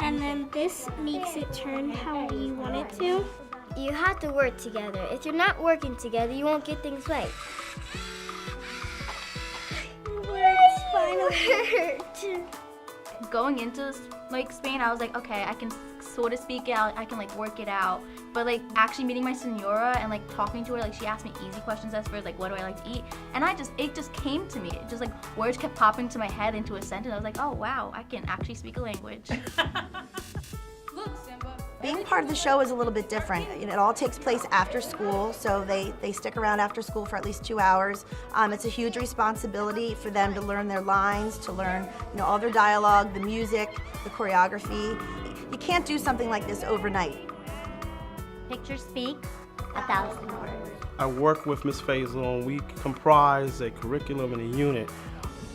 and then this makes it turn how we want it to. You have to work together. If you're not working together, you won't get things right. Going into Spain, I was like, okay, I can sort of speak it out, I can work it out. But actually meeting my senora and talking to her, she asked me easy questions as far as what do I like to eat, and it just came to me. It just words kept popping to my head into a sentence. I was like, oh wow, I can actually speak a language. Being part of the show is a little bit different. It all takes place after school, so they stick around after school for at least 2 hours. It's a huge responsibility for them to learn their lines, to learn all their dialogue, the music, the choreography. You can't do something like this overnight. Pictures speak 1,000 words. I work with Ms. Faisal, and we comprise a curriculum and a unit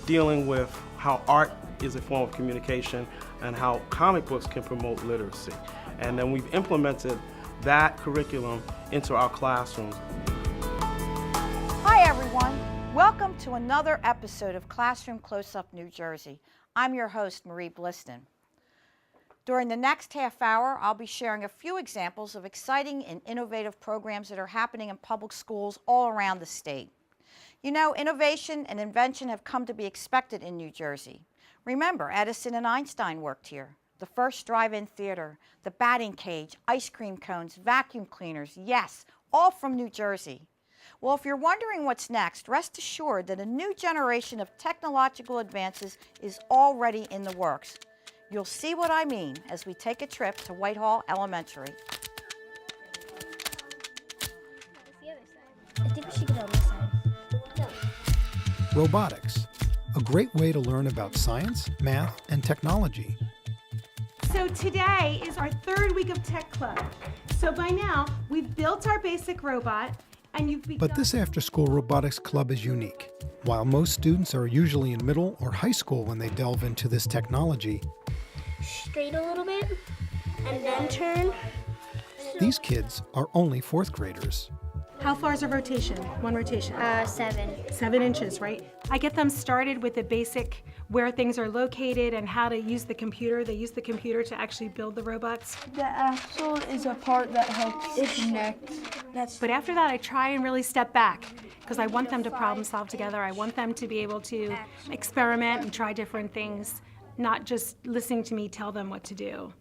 dealing with how art is a form of communication and how comic books can promote literacy. And then we've implemented that curriculum into our classrooms. Hi everyone, welcome to another episode of Classroom Close-Up New Jersey. I'm your host, Marie Bliston. During the next half hour, I'll be sharing a few examples of exciting and innovative programs that are happening in public schools all around the state. Innovation and invention have come to be expected in New Jersey. Remember, Edison and Einstein worked here. The first drive-in theater, the batting cage, ice cream cones, vacuum cleaners, yes, all from New Jersey. Well, if you're wondering what's next, rest assured that a new generation of technological advances is already in the works. You'll see what I mean as we take a trip to Whitehall Elementary. I think we should go on this side. No. Robotics, a great way to learn about science, math, and technology. So today is our third week of Tech Club. So by now, we've built our basic robot, and you've begun... But this after-school robotics club is unique. While most students are usually in middle or high school when they delve into this technology, Straight a little bit, and then turn. these kids are only fourth graders. How far is a rotation? One rotation? 7. 7 inches, right? I get them started with the basic where things are located and how to use the computer. They use the computer to actually build the robots. The axle is a part that helps it connect. But after that, I try and really step back because I want them to problem solve together. I want them to be able to experiment and try different things, not just listening to me tell them what to do.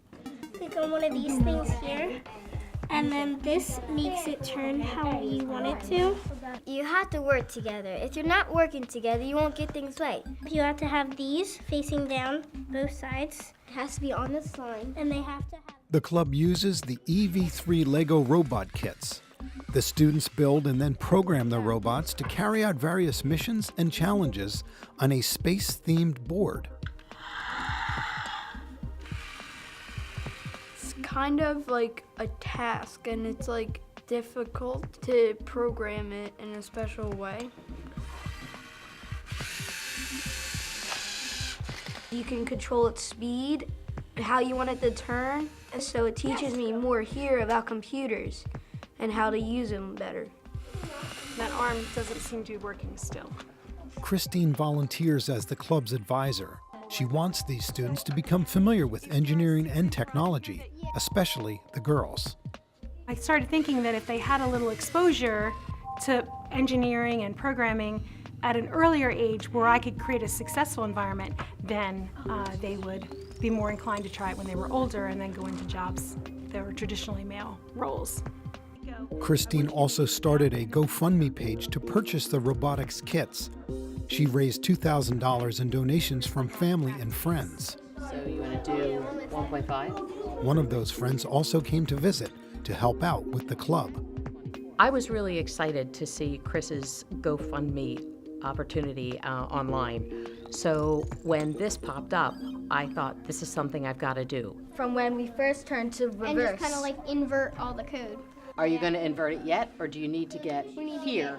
Click on one of these things here, and then this makes it turn how we want it to. You have to work together. If you're not working together, you won't get things right. You have to have these facing down, both sides, It has to be on this line. and they have to have... The club uses the EV3 Lego robot kits. The students build and then program the robots to carry out various missions and challenges on a space-themed board. It's kind of like a task, and it's difficult to program it in a special way. You can control its speed, how you want it to turn, and so it teaches me more here about computers and how to use them better. That arm doesn't seem to be working still. Christine volunteers as the club's advisor. She wants these students to become familiar with engineering and technology, especially the girls. I started thinking that if they had a little exposure to engineering and programming at an earlier age where I could create a successful environment, then they would be more inclined to try it when they were older and then go into jobs that were traditionally male roles. Christine also started a GoFundMe page to purchase the robotics kits. She raised $2,000 in donations from family and friends. So you want to do 1.5? One of those friends also came to visit to help out with the club. I was really excited to see Chris's GoFundMe opportunity online. So when this popped up, I thought this is something I've got to do. From when we first turned to reverse. And just kind of invert all the code. Are you going to invert it yet, or do you need to get here?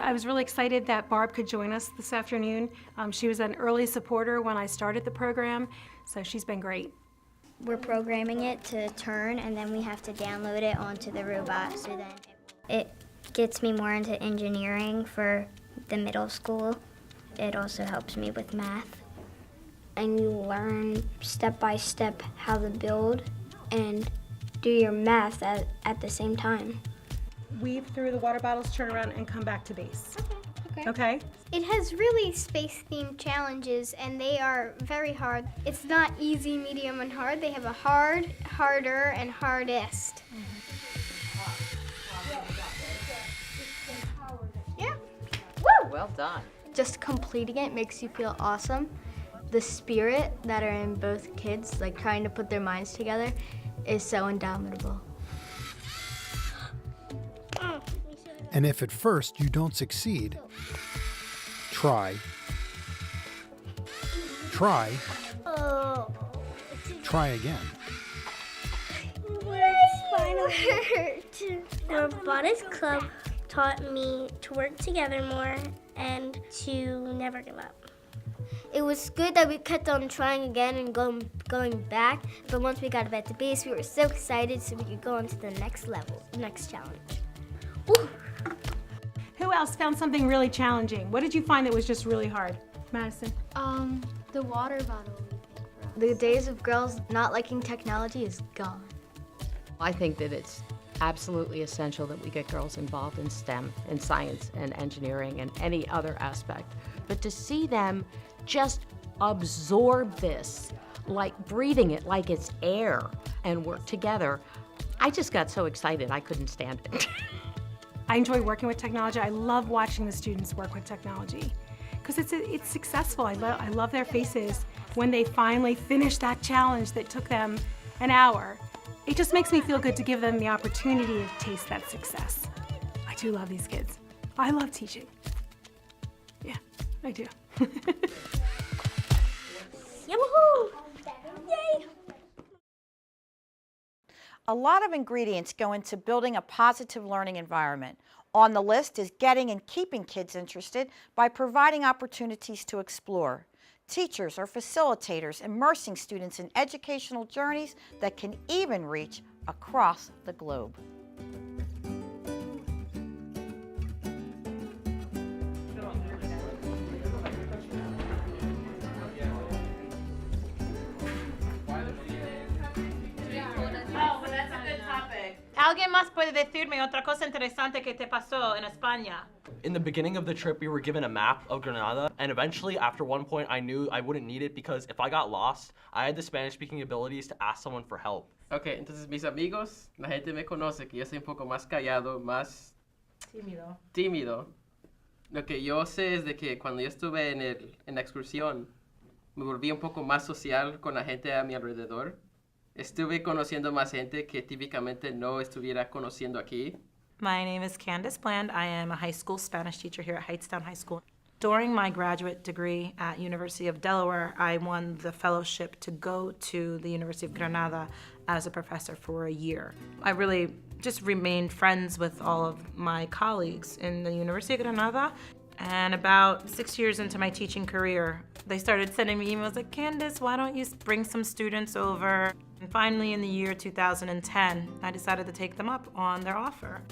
I was really excited that Barb could join us this afternoon. She was an early supporter when I started the program, so she's been great. We're programming it to turn, and then we have to download it onto the robot. So then it gets me more into engineering for the middle school. It also helps me with math. and you learn step by step how to build and do your math at the same time. Weave through the water bottles, turn around, and come back to base. Okay? It has really space-themed challenges, and they are very hard. It's not easy, medium, and hard. They have a hard, harder, and hardest. Yeah. Well done. Just completing it makes you feel awesome. The spirit that are in both kids, like trying to put their minds together, is so indomitable. And if at first you don't succeed, try, try again. Spinal hurt. The Robotics Club taught me to work together more and to never give up. It was good that we kept on trying again and going back, but once we got back to base, we were so excited so we could go on to the next level, next challenge. Woo. Who else found something really challenging? What did you find that was just really hard? Madison? The water bottle. The days of girls not liking technology is gone. I think that it's absolutely essential that we get girls involved in STEM, in science and engineering and any other aspect. But to see them just absorb this, like breathing it like it's air, and work together, I just got so excited I couldn't stand it. I enjoy working with technology. I love watching the students work with technology because it's successful. I love their faces when they finally finish that challenge that took them an hour. It just makes me feel good to give them the opportunity to taste that success. I do love these kids. I love teaching. Yeah, I do. Yahoo! Yay! A lot of ingredients go into building a positive learning environment. On the list is getting and keeping kids interested by providing opportunities to explore. Teachers or facilitators immersing students in educational journeys that can even reach across the globe. ¿Alguien más puede decirme otra cosa interesante que te pasó en España? In the beginning of the trip, we were given a map of Granada, and eventually, after one point, I knew I wouldn't need it because if I got lost, I had the Spanish-speaking abilities to ask someone for help. Ok, entonces mis amigos, la gente me conoce que yo soy un poco más callado, más tímido. Lo que yo sé es de que cuando yo estuve en la excursión, me volví un poco más social con la gente a mi alrededor. Estuve conociendo más gente que típicamente no estuviera conociendo aquí. My name is Candice Bland. I am a high school Spanish teacher here at Hightstown High School. During my graduate degree at University of Delaware, I won the fellowship to go to the University of Granada as a professor for a year. I really just remained friends with all of my colleagues in the University of Granada. And about 6 years into my teaching career, they started sending me emails like, Candice, why don't you bring some students over? And finally, in the year 2010, I decided to take them up on their offer.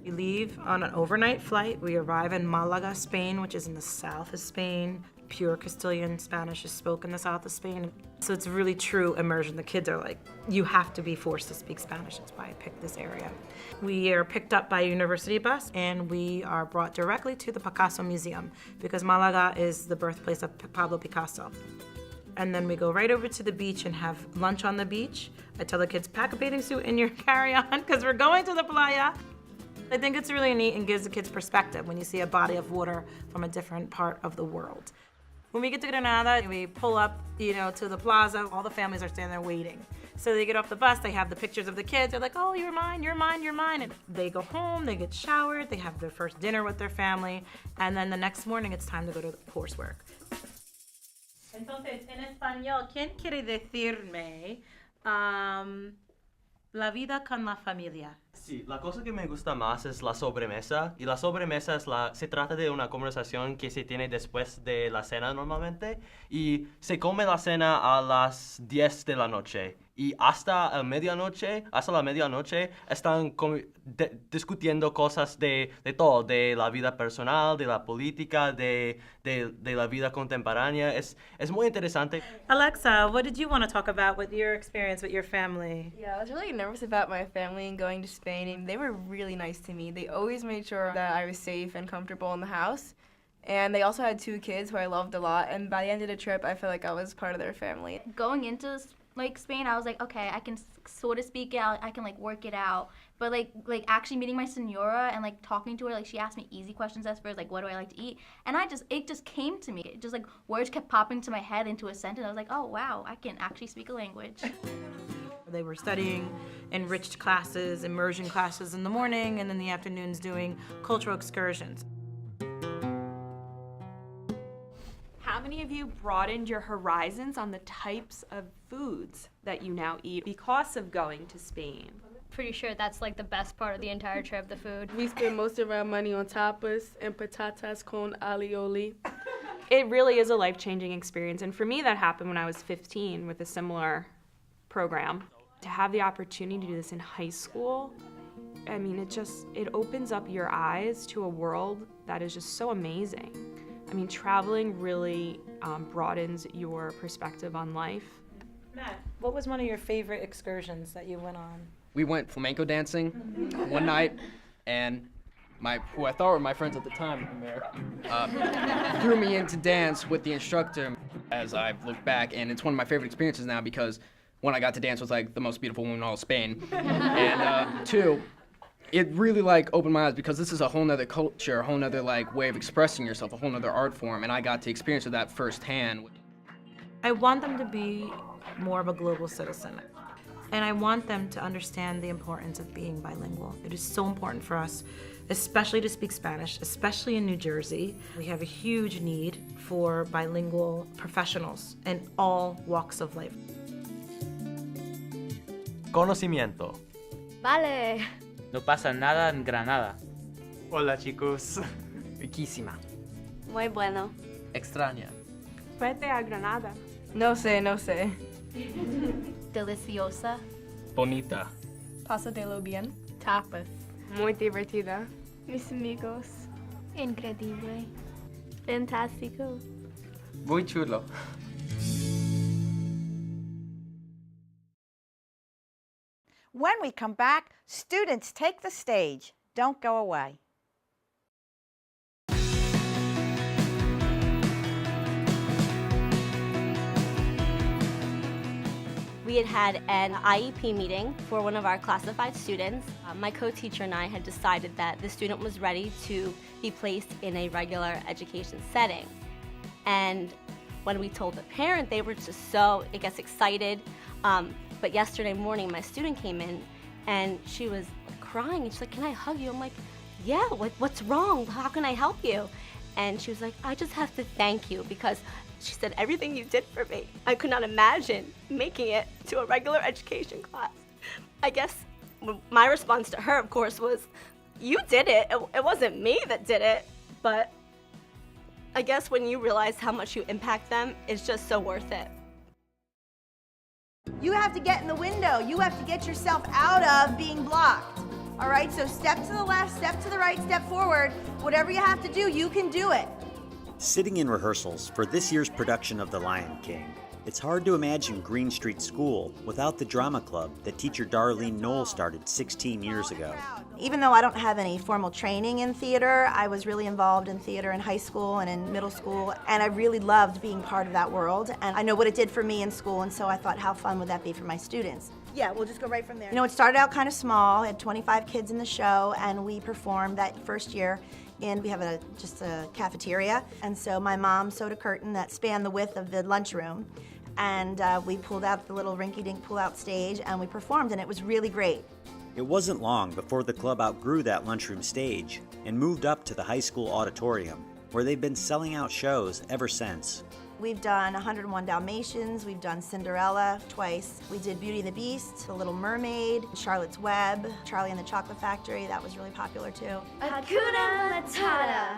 We leave on an overnight flight. We arrive in Malaga, Spain, which is in the south of Spain. Pure Castilian Spanish is spoken in the south of Spain. So it's really true immersion. The kids are like, you have to be forced to speak Spanish. That's why I picked this area. We are picked up by a university bus and we are brought directly to the Picasso Museum because Malaga is the birthplace of Pablo Picasso. And then we go right over to the beach and have lunch on the beach. I tell the kids, pack a bathing suit in your carry-on because we're going to the playa. I think it's really neat and gives the kids perspective when you see a body of water from a different part of the world. When we get to Granada, we pull up, to the plaza. All the families are standing there waiting. So they get off the bus, they have the pictures of the kids. They're like, oh, you're mine, you're mine, you're mine. And they go home, they get showered, they have their first dinner with their family. And then the next morning, it's time to go to coursework. Entonces, en español, ¿quién quiere decirme la vida con la familia? Sí, la cosa que me gusta más es la sobremesa. Y la sobremesa se trata de una conversación que se tiene después de la cena normalmente. Y se come la cena a las 10 de la noche. Y hasta la medianoche, están discutiendo cosas de todo, de la vida personal, de la política, de la vida contemporánea. Es muy interesante. Alexa, what did you want to talk about with your experience with your family? Yeah, I was really nervous about my family and going to Spain, and they were really nice to me. They always made sure that I was safe and comfortable in the house. And they also had 2 kids who I loved a lot, and by the end of the trip, I felt like I was part of their family. Going into Spain, I was like, okay, I can sort of speak it out, I can work it out. But like actually meeting my senora and talking to her, she asked me easy questions at first, what do I like to eat? And it just came to me. It just words kept popping to my head into a sentence. I was like, oh wow, I can actually speak a language. They were studying enriched classes, immersion classes in the morning, and in the afternoons doing cultural excursions. How many of you broadened your horizons on the types of foods that you now eat because of going to Spain? Pretty sure that's the best part of the entire trip, the food. We spend most of our money on tapas and patatas con alioli. It really is a life-changing experience, and for me that happened when I was 15 with a similar program. To have the opportunity to do this in high school, I mean, it opens up your eyes to a world that is just so amazing. I mean, traveling really broadens your perspective on life. Matt, what was one of your favorite excursions that you went on? We went flamenco dancing one night, and who I thought were my friends at the time threw me into dance with the instructor. As I've looked back, and it's one of my favorite experiences now because one, I got to dance with the most beautiful woman in all of Spain, and 2, it really opened my eyes because this is a whole nother culture, a whole nother way of expressing yourself, a whole nother art form, and I got to experience that firsthand. I want them to be more of a global citizen, and I want them to understand the importance of being bilingual. It is so important for us, especially to speak Spanish, especially in New Jersey. We have a huge need for bilingual professionals in all walks of life. Conocimiento. Vale. No pasa nada en Granada. Hola, chicos. Riquísima. Muy bueno. Extraña. Vete a Granada. No sé. Deliciosa. Bonita. Pásatelo bien. Tapas. Muy divertida. Mis amigos. Increíble. Fantástico. Muy chulo. When we come back, students take the stage. Don't go away. We had an IEP meeting for one of our classified students. My co-teacher and I had decided that the student was ready to be placed in a regular education setting. And when we told the parent, they were just so, excited. But yesterday morning, my student came in and she was crying and she's like, "Can I hug you?" I'm like, "Yeah, what's wrong? How can I help you?" And she was like, "I just have to thank you because," she said, "everything you did for me, I could not imagine making it to a regular education class." I guess my response to her, of course, was, "You did it. It wasn't me that did it." But I guess when you realize how much you impact them, it's just so worth it. You have to get in the window. You have to get yourself out of being blocked. All right, so step to the left, step to the right, step forward. Whatever you have to do, you can do it. Sitting in rehearsals for this year's production of The Lion King, it's hard to imagine Green Street School without the drama club that teacher Darlene Noel started 16 years ago. Even though I don't have any formal training in theater, I was really involved in theater in high school and in middle school, and I really loved being part of that world. And I know what it did for me in school, and so I thought, how fun would that be for my students? Yeah, we'll just go right from there. You know, it started out kind of small. I had 25 kids in the show, and we performed that first year. And we have just a cafeteria. And so my mom sewed a curtain that spanned the width of the lunchroom. And we pulled out the little rinky-dink pull-out stage, and we performed, and it was really great. It wasn't long before the club outgrew that lunchroom stage and moved up to the high school auditorium, where they've been selling out shows ever since. We've done 101 Dalmatians, we've done Cinderella twice. We did Beauty and the Beast, The Little Mermaid, Charlotte's Web, Charlie and the Chocolate Factory, that was really popular too. Hakuna Matata.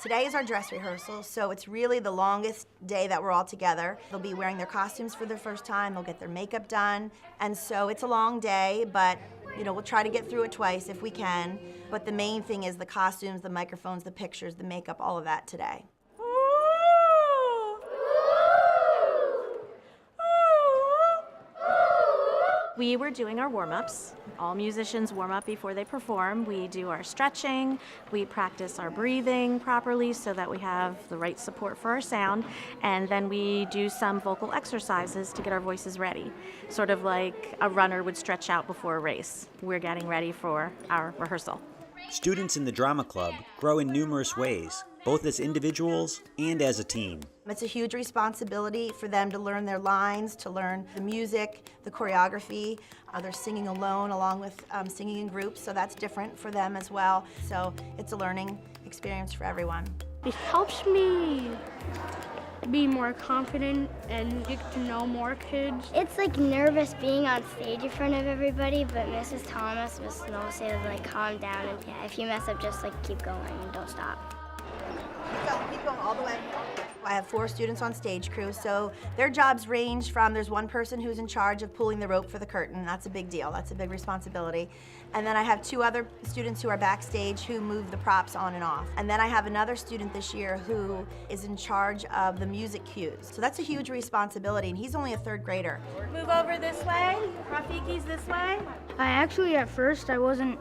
Today is our dress rehearsal, so it's really the longest day that we're all together. They'll be wearing their costumes for the first time, they'll get their makeup done, and so it's a long day, but we'll try to get through it twice if we can. But the main thing is the costumes, the microphones, the pictures, the makeup, all of that today. We were doing our warm-ups. All musicians warm up before they perform. We do our stretching, we practice our breathing properly so that we have the right support for our sound, and then we do some vocal exercises to get our voices ready, sort of like a runner would stretch out before a race. We're getting ready for our rehearsal. Students in the drama club grow in numerous ways, both as individuals and as a team. It's a huge responsibility for them to learn their lines, to learn the music, the choreography. They're singing alone along with singing in groups, so that's different for them as well. So it's a learning experience for everyone. It helps me be more confident and get to know more kids. It's like nervous being on stage in front of everybody, but Mrs. Thomas, Mrs. Noel said like calm down and if you mess up, just like keep going and don't stop. Keep going all the way. I have 4 students on stage crew, so their jobs range from there's one person who's in charge of pulling the rope for the curtain. That's a big deal. That's a big responsibility. And then I have 2 other students who are backstage who move the props on and off. And then I have another student this year who is in charge of the music cues. So that's a huge responsibility, and he's only a 3rd grader. Move over this way. Rafiki's this way. I actually, at first, I wasn't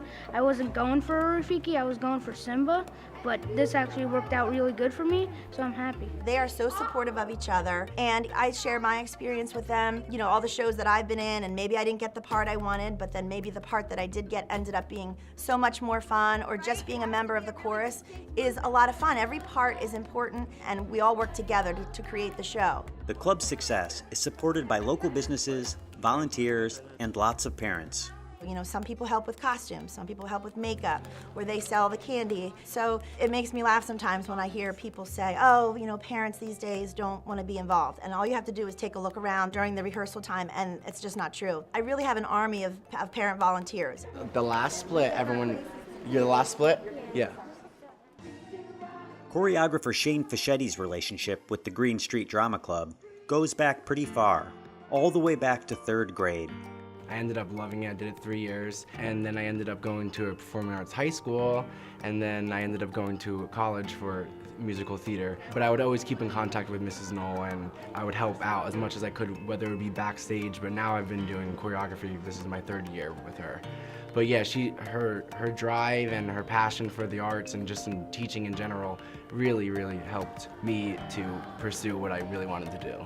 going for a Rafiki, I was going for Simba, but this actually worked out really good for me, so I'm happy. They are so supportive of each other, and I share my experience with them, all the shows that I've been in, and maybe I didn't get the part I wanted, but then maybe the part that I did get ended up being so much more fun, or just being a member of the chorus is a lot of fun. Every part is important, and we all work together to create the show. The club's success is supported by local businesses, volunteers, and lots of parents. Some people help with costumes, some people help with makeup, or they sell the candy. So it makes me laugh sometimes when I hear people say, oh, parents these days don't want to be involved. And all you have to do is take a look around during the rehearsal time, and it's just not true. I really have an army of parent volunteers. The last split, you're the last split? Yeah. Choreographer Shane Fichetti's relationship with the Green Street Drama Club goes back pretty far, all the way back to 3rd grade. I ended up loving it. I did it 3 years, and then I ended up going to a performing arts high school, and then I ended up going to college for musical theater. But I would always keep in contact with Mrs. Noel, and I would help out as much as I could, whether it would be backstage, but now I've been doing choreography. This is my 3rd year with her. But yeah, her drive and her passion for the arts and just in teaching in general really, really helped me to pursue what I really wanted to do.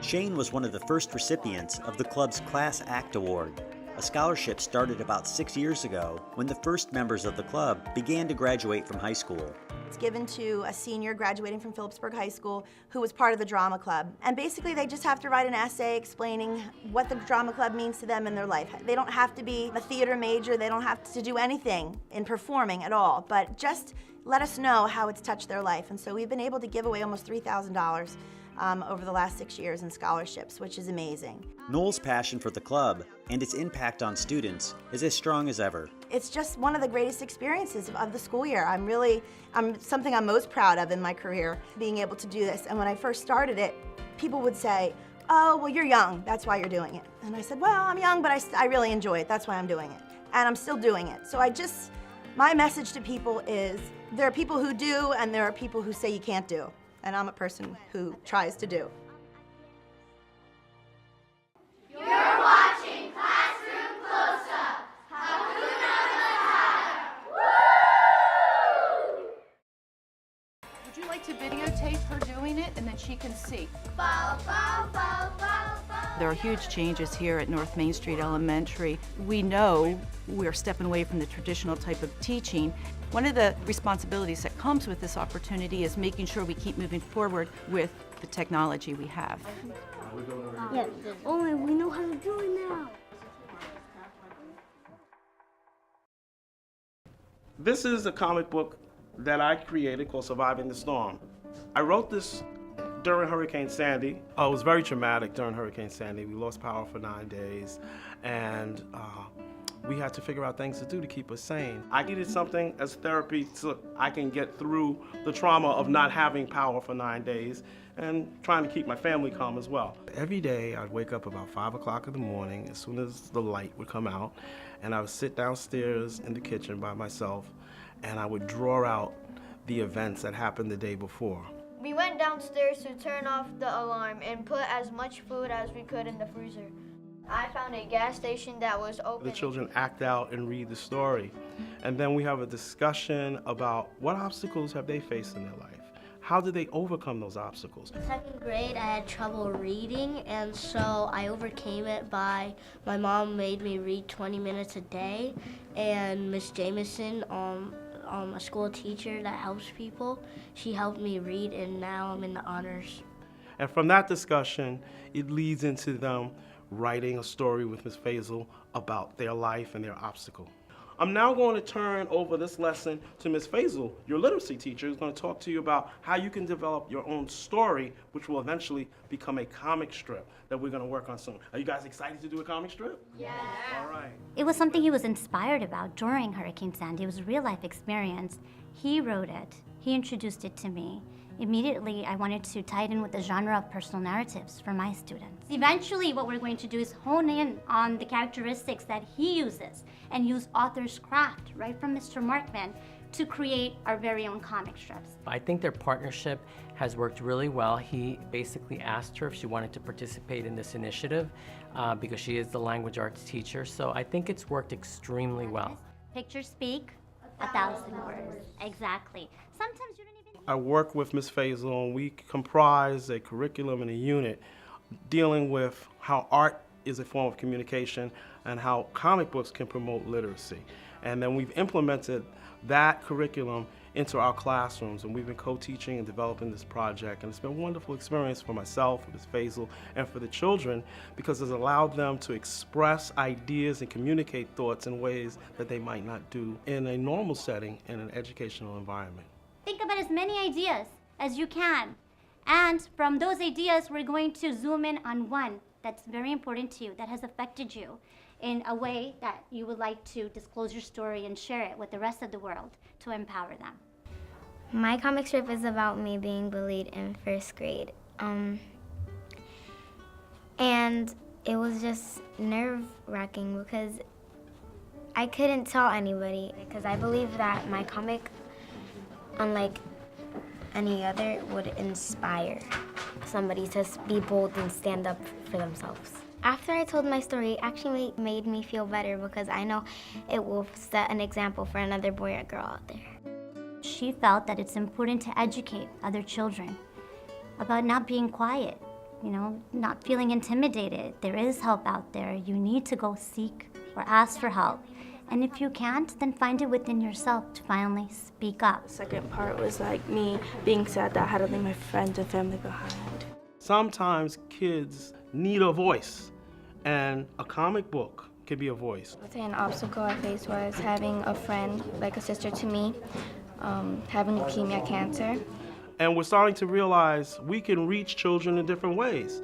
Shane was one of the first recipients of the club's Class Act Award. A scholarship started about 6 years ago when the first members of the club began to graduate from high school. It's given to a senior graduating from Phillipsburg High School who was part of the drama club. And basically they just have to write an essay explaining what the drama club means to them in their life. They don't have to be a theater major, they don't have to do anything in performing at all, but just let us know how it's touched their life. And so we've been able to give away almost $3,000 over the last 6 years in scholarships, which is amazing. Noel's passion for the club and its impact on students is as strong as ever. It's just one of the greatest experiences of the school year. I'm something I'm most proud of in my career, being able to do this. And when I first started it, people would say, oh, well, you're young, that's why you're doing it. And I said, well, I'm young, but I really enjoy it, that's why I'm doing it. And I'm still doing it. So my message to people is, there are people who do, and there are people who say you can't do. And I'm a person who tries to do. You're watching Classroom Close-Up. Hakuna Matata. Woo! Would you like to videotape her doing it and then she can see? Bow, bow, bow, bow, bow. There are huge changes here at North Main Street Elementary. We know we're stepping away from the traditional type of teaching. One of the responsibilities that comes with this opportunity is making sure we keep moving forward with the technology we have. Yeah, only we know how to do it now. This is a comic book that I created called Surviving the Storm. I wrote this during Hurricane Sandy. It was very traumatic during Hurricane Sandy. We lost power for 9 days, and we had to figure out things to do to keep us sane. I needed something as therapy so I can get through the trauma of not having power for 9 days and trying to keep my family calm as well. Every day I'd wake up about 5 o'clock in the morning as soon as the light would come out, and I would sit downstairs in the kitchen by myself, and I would draw out the events that happened the day before. We went downstairs to turn off the alarm and put as much food as we could in the freezer. I found a gas station that was open. The children act out and read the story. And then we have a discussion about what obstacles have they faced in their life. How did they overcome those obstacles? In second grade, I had trouble reading, and so I overcame it by, my mom made me read 20 minutes a day, and Miss Jameson, a school teacher that helps people, she helped me read, and now I'm in the honors. And from that discussion, it leads into them writing a story with Ms. Faisal about their life and their obstacle. I'm now going to turn over this lesson to Ms. Faisal, your literacy teacher, who's going to talk to you about how you can develop your own story, which will eventually become a comic strip that we're going to work on soon. Are you guys excited to do a comic strip? Yeah. All right. It was something he was inspired about during Hurricane Sandy. It was a real-life experience. He wrote it. He introduced it to me. Immediately, I wanted to tie it in with the genre of personal narratives for my students. Eventually, what we're going to do is hone in on the characteristics that he uses and use author's craft, right from Mr. Markman, to create our very own comic strips. I think their partnership has worked really well. He basically asked her if she wanted to participate in this initiative because she is the language arts teacher, so I think it's worked extremely well. Pictures speak 1,000 words. Exactly. Sometimes you don't even... I work with Ms. Faisal, and we comprise a curriculum and a unit dealing with how art is a form of communication and how comic books can promote literacy. And then we've implemented that curriculum into our classrooms, and we've been co-teaching and developing this project, and it's been a wonderful experience for myself, for Ms. Faisal, and for the children, because it's allowed them to express ideas and communicate thoughts in ways that they might not do in a normal setting in an educational environment. Think about as many ideas as you can, and from those ideas we're going to zoom in on one that's very important to you, that has affected you in a way that you would like to disclose your story and share it with the rest of the world to empower them. My comic strip is about me being bullied in first grade. And it was just nerve-wracking because I couldn't tell anybody, because I believe that my comic, unlike any other, would inspire somebody to be bold and stand up for themselves. After I told my story, it actually made me feel better because I know it will set an example for another boy or girl out there. She felt that it's important to educate other children about not being quiet, not feeling intimidated. There is help out there. You need to go seek or ask for help. And if you can't, then find it within yourself to finally speak up. The second part was like me being sad that I had to leave my friends and family behind. Sometimes kids need a voice, and a comic book can be a voice. I'd say an obstacle I faced was having a friend, like a sister to me, having leukemia cancer. And we're starting to realize we can reach children in different ways.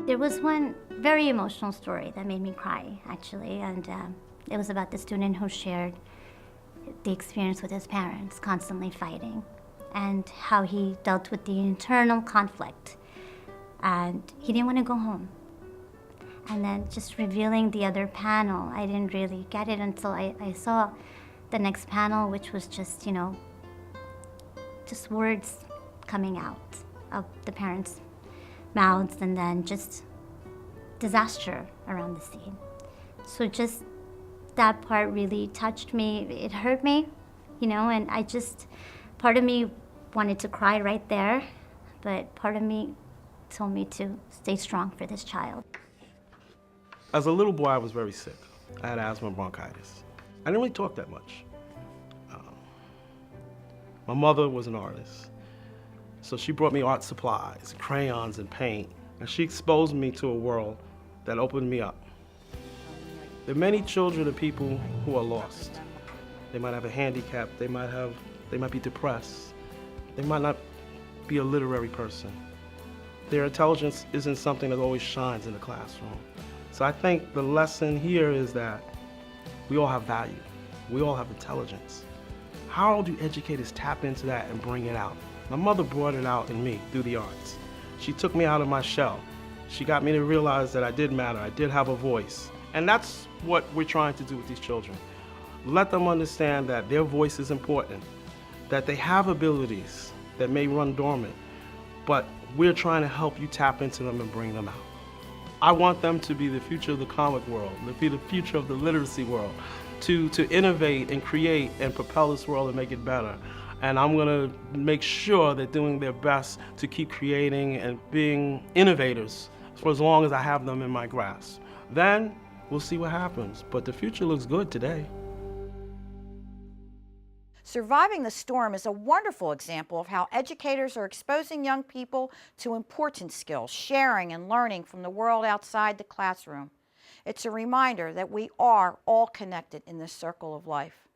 There was one very emotional story that made me cry, actually, and it was about the student who shared the experience with his parents constantly fighting and how he dealt with the internal conflict, and he didn't want to go home. And then just revealing the other panel, I didn't really get it until I saw the next panel, which was just, just words coming out of the parents' mouths, and then just disaster around the scene. So just that part really touched me. It hurt me, and part of me wanted to cry right there, but part of me told me to stay strong for this child. As a little boy, I was very sick. I had asthma and bronchitis. I didn't really talk that much. My mother was an artist, so she brought me art supplies, crayons and paint, and she exposed me to a world that opened me up. There are many children and people who are lost. They might have a handicap, they might have They might be depressed. They might not be a literary person. Their intelligence isn't something that always shines in the classroom. So I think the lesson here is that we all have value. We all have intelligence. How do educators tap into that and bring it out? My mother brought it out in me through the arts. She took me out of my shell. She got me to realize that I did matter, I did have a voice. And that's what we're trying to do with these children. Let them understand that their voice is important, that they have abilities that may run dormant, but we're trying to help you tap into them and bring them out. I want them to be the future of the comic world, to be the future of the literacy world, to innovate and create and propel this world and make it better. And I'm gonna make sure they're doing their best to keep creating and being innovators for as long as I have them in my grasp. Then we'll see what happens, but the future looks good today. Surviving the storm is a wonderful example of how educators are exposing young people to important skills, sharing and learning from the world outside the classroom. It's a reminder that we are all connected in this circle of life.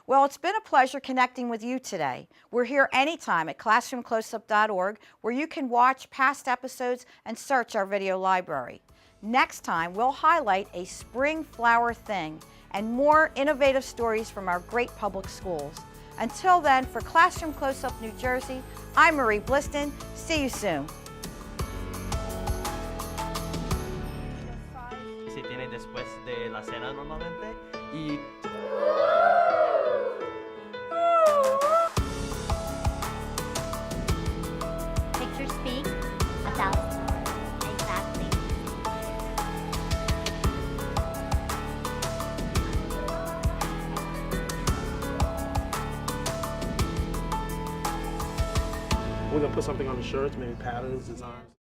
Well, it's been a pleasure connecting with you today. We're here anytime at classroomcloseup.org, where you can watch past episodes and search our video library. Next time, we'll highlight a spring flower thing and more innovative stories from our great public schools. Until then, for Classroom Close-Up New Jersey, I'm Marie Bliston. See you soon. Se tiene después de la cena normalmente y Pictures speak 1,000. Exactly. We're gonna put something on the shirts, maybe patterns, designs.